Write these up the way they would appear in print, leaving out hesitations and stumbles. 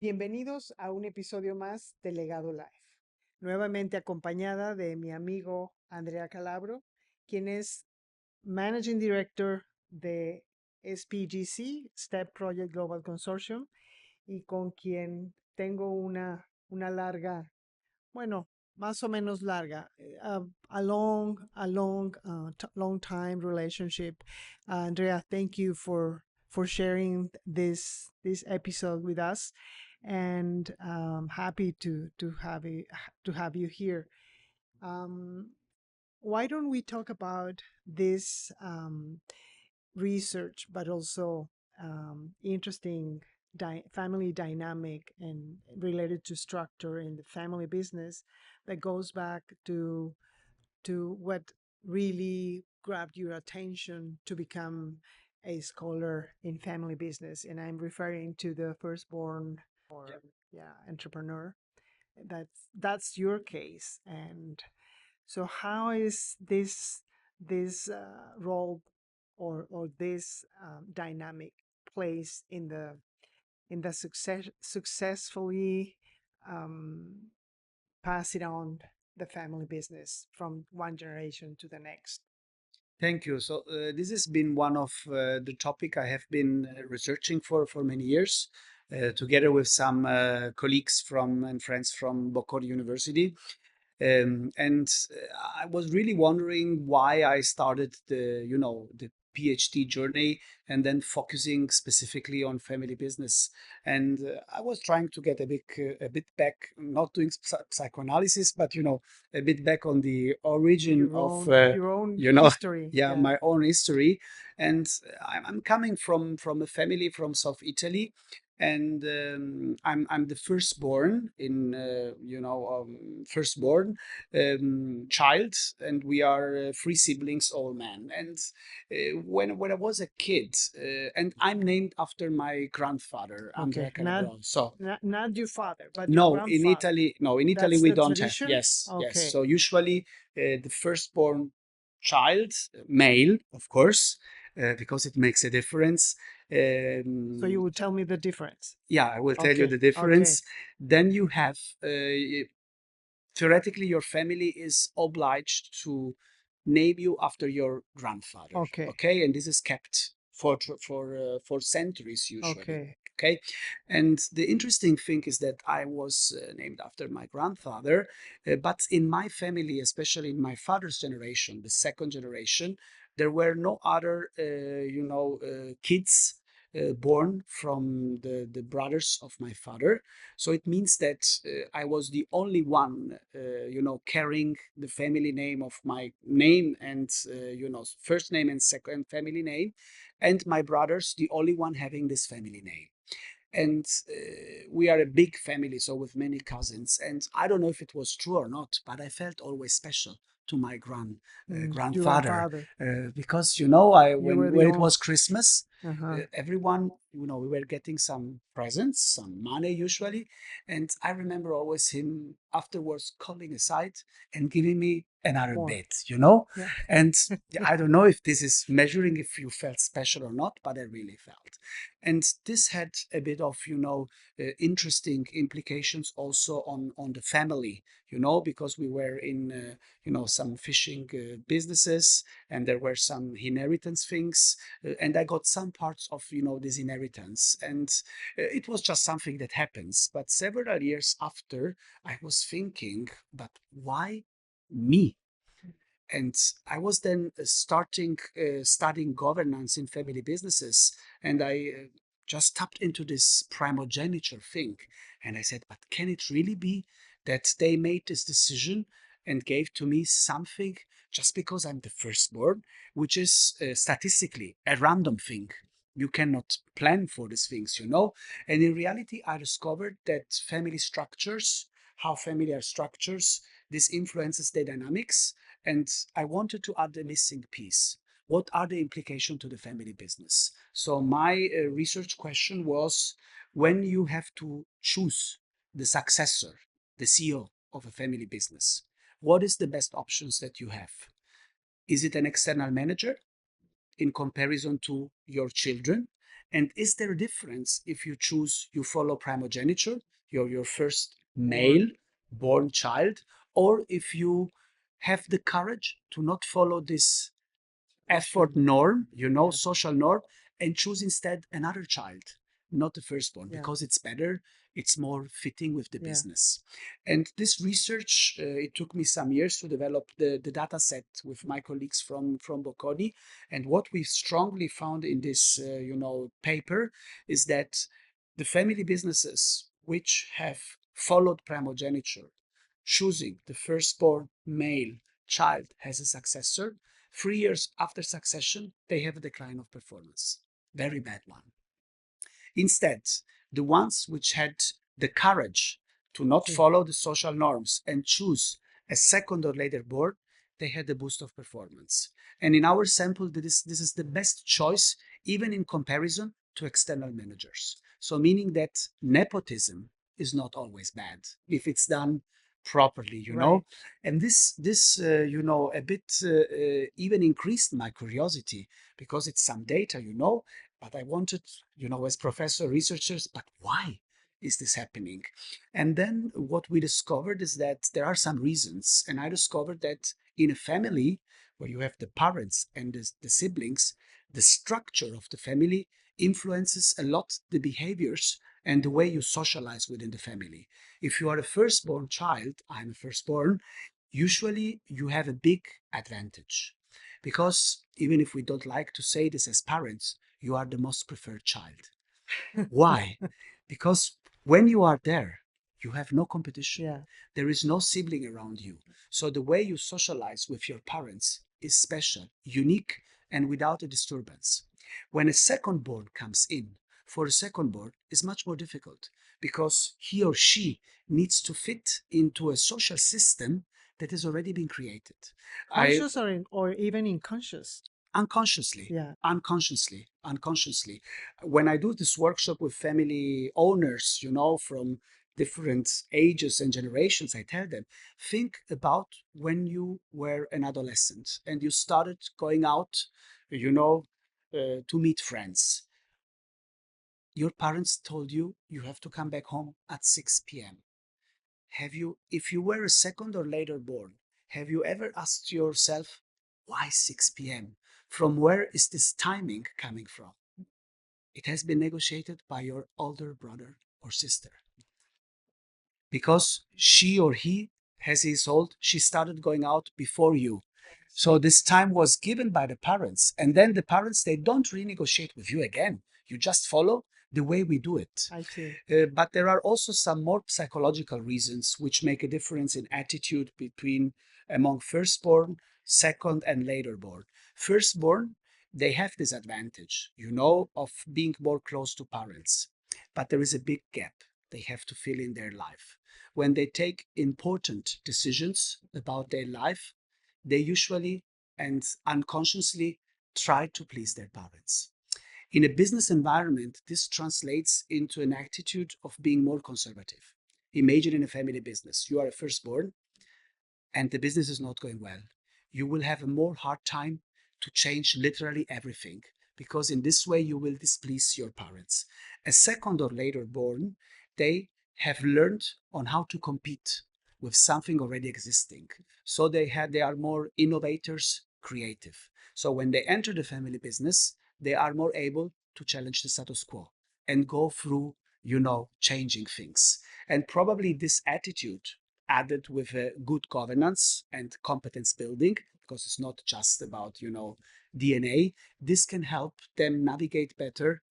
Bienvenidos a un episodio más de Legado Live. Nuevamente acompañada de mi amigo Andrea Calabrò, quien es Managing Director de SPGC, STEP Project Global Consortium, y con quien tengo una larga, bueno, más o menos larga, long time relationship. Andrea, thank you for sharing this episode with us, and happy to have you here. Um, why don't we talk about this research, but also interesting family dynamic and related to structure in the family business that goes back to what really grabbed your attention to become a scholar in family business, and I'm referring to the firstborn or entrepreneur. That's your case. And so how is this role or this dynamic placed in the successfully um, pass it on the family business from one generation to the next? Thank you. So this has been one of the topic I have been researching for many years, together with some colleagues from and friends from Bocconi University. And I was really wondering why I started the PhD journey and then focusing specifically on family business. And I was trying to get a bit back, not doing psychoanalysis, but a bit back on the origin of Your own you know history. yeah, my own history. And I'm coming from a family from South Italy, and I'm the firstborn in firstborn child, and we are three siblings, all men. And when I was a kid, and I'm named after my grandfather, Andrea Okay, not Calabrò. So not your father, but your no, in grandfather. Italy, no, in Italy That's we the don't have. tradition. Yes, yes. Okay, So usually the firstborn child, male, of course, because it makes a difference. so you would tell me the difference. Yeah, I will tell you Okay, the okay, difference. Then you have, theoretically, your family is obliged to name you after your grandfather. okay, Okay, and this is kept for centuries usually. okay. Okay, and the interesting thing is that I was named after my grandfather, but in my family, especially in my father's generation, the second generation, there were no other, kids born from the brothers of my father. So it means that I was the only one, carrying the family name of my name and, first name and second family name. And my brothers, the only one having this family name. And we are a big family, so with many cousins. And I don't know if it was true or not, but I felt always special to my Your grandfather, grandfather. because I You were the when it only. was Christmas, Uh-huh. everyone, we were getting some presents, some money usually. And I remember always him afterwards calling aside and giving me another More. bit. Yeah. And I don't know if this is measuring if you felt special or not, but I really felt. And this had a bit of, interesting implications also on the family, because we were in, some fishing businesses, and there were some inheritance things, and I got some parts of, this inheritance. And it was just something that happens. But several years after, I was thinking, but why me? And I was then starting studying governance in family businesses, and I just tapped into this primogeniture thing. And I said, but can it really be that they made this decision and gave to me something just because I'm the firstborn, which is statistically a random thing? You cannot plan for these things. And in reality, I discovered that family structures, how family are structures, this influences the dynamics. And I wanted to add the missing piece. What are the implications to the family business? So my research question was, when you have to choose the successor, the CEO of a family business, what is the best options that you have? Is it an external manager in comparison to your children? And is there a difference if you follow primogeniture, your first male Born. born child, or if you have the courage to not follow this effort Social. norm, Yeah. social norm, and choose instead another child, not the firstborn, Yeah. because it's better, it's more fitting with the Yeah. business. And this research, it took me some years to develop the data set with my colleagues from Bocconi. And what we strongly found in this, paper is that the family businesses which have followed primogeniture, choosing the firstborn male child as a successor, 3 years after succession, they have a decline of performance. Very bad one. Instead, the ones which had the courage to not See. follow the social norms and choose a second or later board, they had a boost of performance. And in our sample, this is the best choice, even in comparison to external managers. So, meaning that nepotism is not always bad if it's done properly, Right. And a bit even increased my curiosity because it's some data, but I wanted, as professor researchers, but why is this happening? And then what we discovered is that there are some reasons. And I discovered that in a family where you have the parents and the siblings, the structure of the family influences a lot the behaviors and the way you socialize within the family. If you are a firstborn child, I'm a firstborn, usually you have a big advantage. Because even if we don't like to say this as parents, you are the most preferred child. Why? Because when you are there, you have no competition. Yeah. There is no sibling around you. So the way you socialize with your parents is special, unique, and without a disturbance. When a second born comes in, for a second born is much more difficult because he or she needs to fit into a social system that has already been created. I Conscious or even unconscious. unconsciously Yeah. unconsciously when I do this workshop with family owners, from different ages and generations, I tell them, think about when you were an adolescent and you started going out, to meet friends. Your parents told you you have to come back home at 6 p.m. Have you, if you were a second or later born, have you ever asked yourself, why 6 p.m.? From where is this timing coming from? It has been negotiated by your older brother or sister because she or he, as he's old, she started going out before you. So this time was given by the parents. And then the parents, they don't renegotiate with you again. You just follow the way we do it. I see. But there are also some more psychological reasons which make a difference in attitude between among firstborn, second, and later born. Firstborn, they have this advantage, of being more close to parents. But there is a big gap they have to fill in their life. When they take important decisions about their life, they usually and unconsciously try to please their parents. In a business environment, this translates into an attitude of being more conservative. Imagine in a family business, you are a firstborn and the business is not going well. You will have a more hard time to change literally everything because in this way you will displease your parents. A second or later born, they have learned on how to compete with something already existing. So they are more innovators, creative. So when they enter the family business, they are more able to challenge the status quo and go through, changing things. And probably this attitude added with a good governance and competence building, because it's not just about, DNA, this can help them navigate better,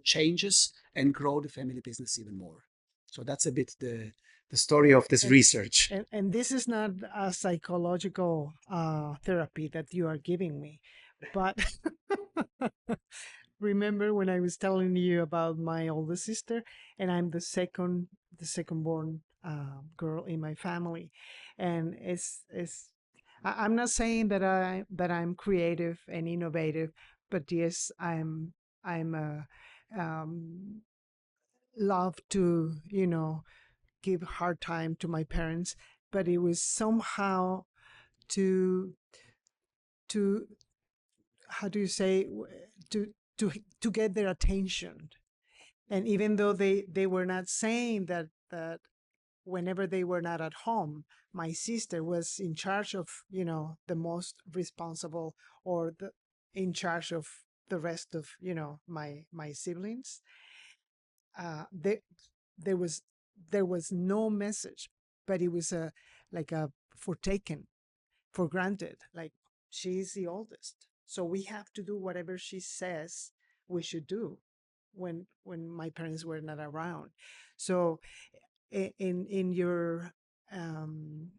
changes and grow the family business even more. So that's a bit the story And of this and research. and this is not a psychological therapy that you are giving me, but remember when I was telling you about my older sister, and I'm the second born girl in my family, and I'm not saying that I'm creative and innovative, but yes, I'm love to give hard time to my parents, but it was somehow to to how do you say, to to to get their attention. And even though they were not saying that whenever they were not at home, my sister was in charge of, the most responsible, or in charge of the rest of, my siblings. uh there there was there was no message, but it was a like a for taken for granted, like, she's the oldest, so we have to do whatever she says we should do when my parents were not around. So in your um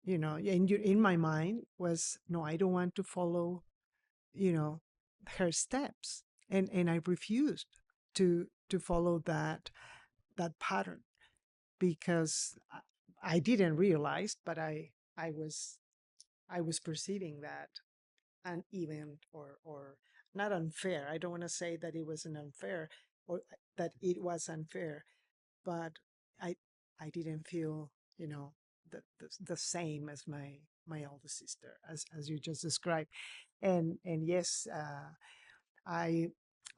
in my mind was, no, I don't want to follow, you know her steps, and I refused to follow that pattern, because I didn't realize, but I was perceiving that uneven, or not unfair. I don't want to say that it wasn't unfair, or that it was unfair, but I I didn't feel, the same as my older sister, as you just described. And yes, I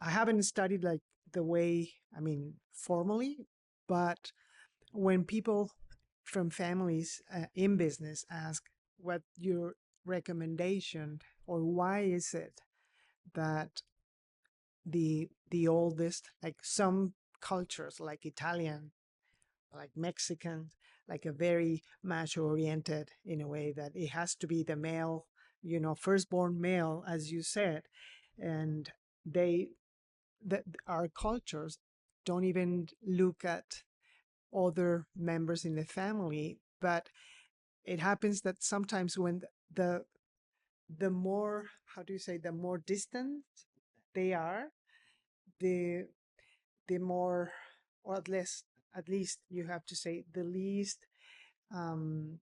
I haven't studied like the way, I mean, formally, but when people from families in business ask what your recommendation, or why is it that the oldest, like some cultures like Italian, like Mexican, like a very macho oriented, in a way that it has to be the male, firstborn male, as you said. And they that our cultures don't even look at other members in the family. But it happens that sometimes when the the more, how do you say, the more distant they are, the the more, or at least you have to say, the least um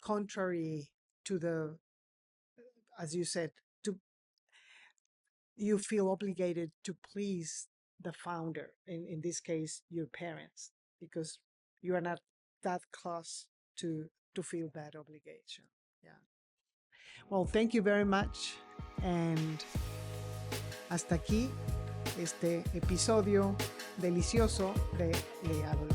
contrary to the, as you said, to you feel obligated to please the founder, in this case your parents, because you are not that close to feel that obligation. Yeah. Well, thank you very much. And hasta aquí este episodio delicioso de Legado.